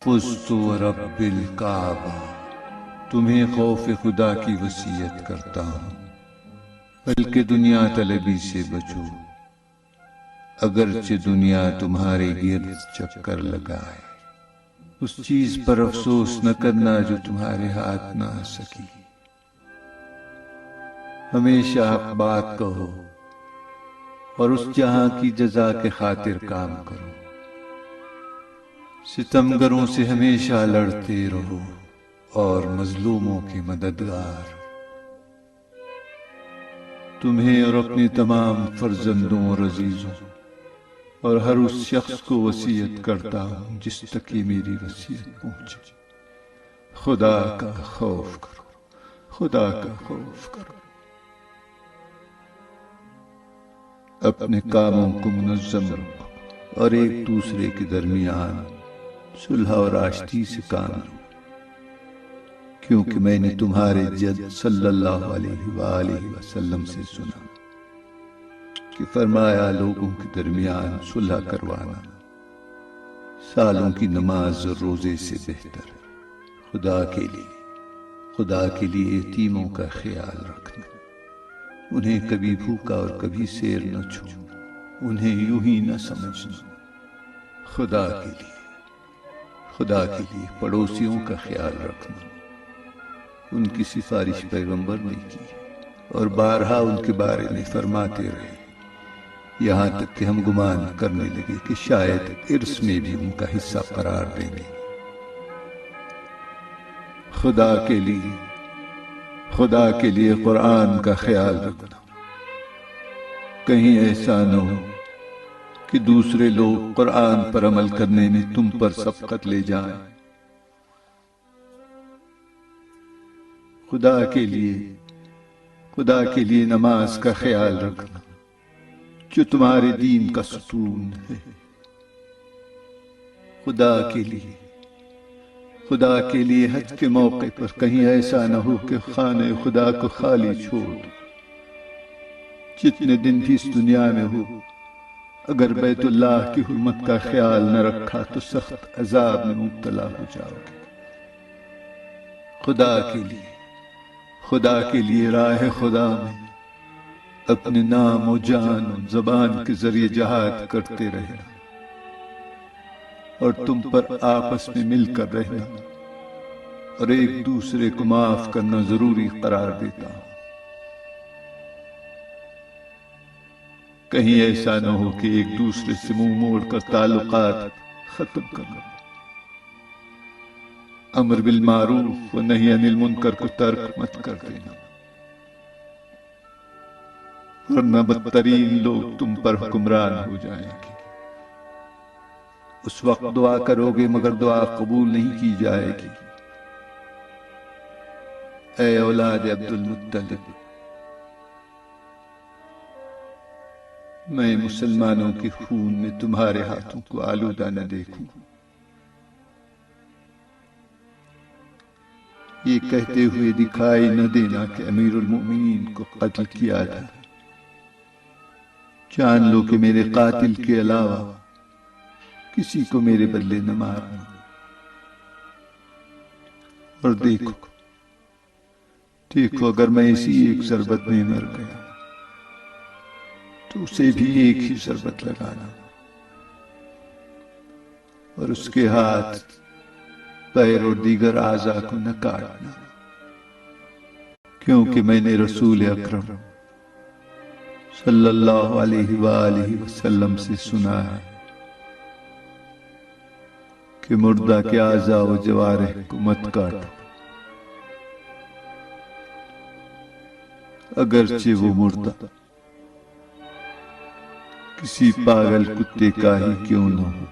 فزت ورب الکعبہ، تمہیں خوف خدا کی وصیت کرتا ہوں، بلکہ دنیا طلبی سے بچو، اگرچہ دنیا تمہارے گرد چکر لگائے۔ اس چیز پر افسوس نہ کرنا جو تمہارے ہاتھ نہ آ سکی۔ ہمیشہ حق بات کہو اور اس جہاں کی جزا کے خاطر کام کرو۔ ستمگروں سے ہمیشہ لڑتے رہو اور مظلوموں کے مددگار۔ تمہیں اور اپنے تمام فرزندوں اور عزیزوں اور ہر اس شخص کو وصیت کرتا ہوں جس تک یہ میری وصیت پہنچے، خدا کا خوف کرو، خدا کا خوف کرو۔ اپنے کاموں کو منظم رکھو اور ایک دوسرے کے درمیان صلح اور آشتی سے کام لو، کیونکہ میں نے تمہارے جد صلی اللہ علیہ وآلہ وسلم سے سنا کہ فرمایا لوگوں کے درمیان صلح کروانا سالوں کی نماز اور روزے سے بہتر ہے۔ خدا کے لیے یتیموں کا خیال رکھنا، انہیں کبھی بھوکا اور کبھی سیر نہ چھوڑنا، انہیں یوں ہی نہ سمجھنا۔ خدا کے لیے پڑوسیوں کا خیال رکھنا، ان کی سفارش پیغمبر نے کی اور بارہا ان کے بارے میں فرماتے رہے، یہاں تک کہ ہم گمان کرنے لگے کہ شاید ارث میں بھی ان کا حصہ قرار دیں گے۔ خدا کے لیے قرآن کا خیال رکھنا، کہیں ایسا نہ ہو کہ دوسرے لوگ قرآن پر عمل کرنے میں تم پر سبقت لے جائیں۔ خدا کے لیے نماز کا خیال رکھنا جو تمہارے دین کا ستون ہے۔ خدا کے لیے حج کے موقع پر کہیں ایسا نہ ہو کہ خانہ خدا کو خالی چھوڑ دو۔ جتنے دن بھی اس دنیا میں ہو، اگر بیت اللہ کی حرمت کا خیال نہ رکھا تو سخت عذاب میں مبتلا ہو جاؤ گے۔ خدا کے لیے راہ خدا میں اپنے نام و جان و زبان کے ذریعے جہاد کرتے رہنا اور تم پر آپس میں مل کر رہنا اور ایک دوسرے کو معاف کرنا ضروری قرار دیتا ہوں۔ کہیں ایسا نہ ہو کہ ایک دوسرے سے منہ موڑ کر تعلقات ختم کرنا، امر بالمعروف و نہی عن المنکر کو ترک مت کر دینا، ورنہ بدترین لوگ تم پر حکمران ہو جائیں گے۔ اس وقت دعا کرو گے مگر دعا قبول نہیں کی جائے گی۔ اے اولاد عبد المطلب، میں مسلمانوں کے خون میں تمہارے ہاتھوں کو آلودہ نہ دیکھوں۔ یہ کہتے ہوئے دکھائی نہ دینا کہ امیر المؤمنین کو قتل کیا تھا، جان لو کہ میرے قاتل کے علاوہ کسی کو میرے بدلے نہ مارنا۔ اور دیکھو اگر میں اسی ایک ضربت میں مر گیا تو اسے بھی ایک ہی ضربت لگانا اور اس کے ہاتھ، پیر اور دیگر اعضاء کو نہ کاٹنا، کیونکہ میں نے رسول اکرم صلی اللہ علیہ وآلہ وسلم سے سنا ہے کہ مردہ کے اعضاء و جوارح کو مت کاٹو، اگرچہ وہ مردہ کسی پاگل کتے کا ہی کیوں نہ ہو۔